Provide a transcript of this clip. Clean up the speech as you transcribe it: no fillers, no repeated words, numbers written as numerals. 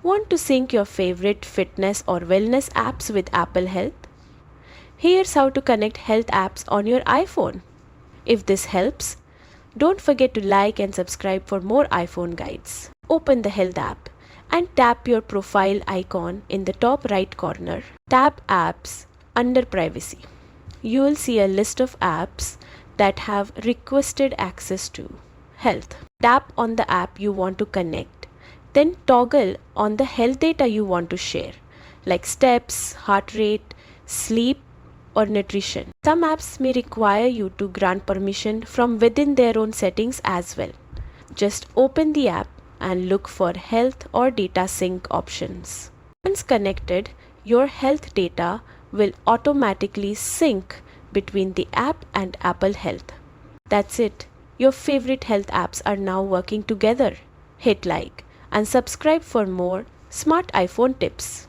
Want to sync your favorite fitness or wellness apps with Apple Health? Here's how to connect health apps on your iPhone. If this helps, don't forget to like and subscribe for more iPhone guides. Open the Health app and tap your profile icon in the top right corner. Tap Apps under Privacy. You will see a list of apps that have requested access to Health. Tap on the app you want to connect. Then toggle on the health data you want to share, like steps, heart rate, sleep, or nutrition. Some apps may require you to grant permission from within their own settings as well. Just open the app and look for health or data sync options. Once connected, your health data will automatically sync between the app and Apple Health. That's it. Your favorite health apps are now working together. Hit like and subscribe for more smart iPhone tips.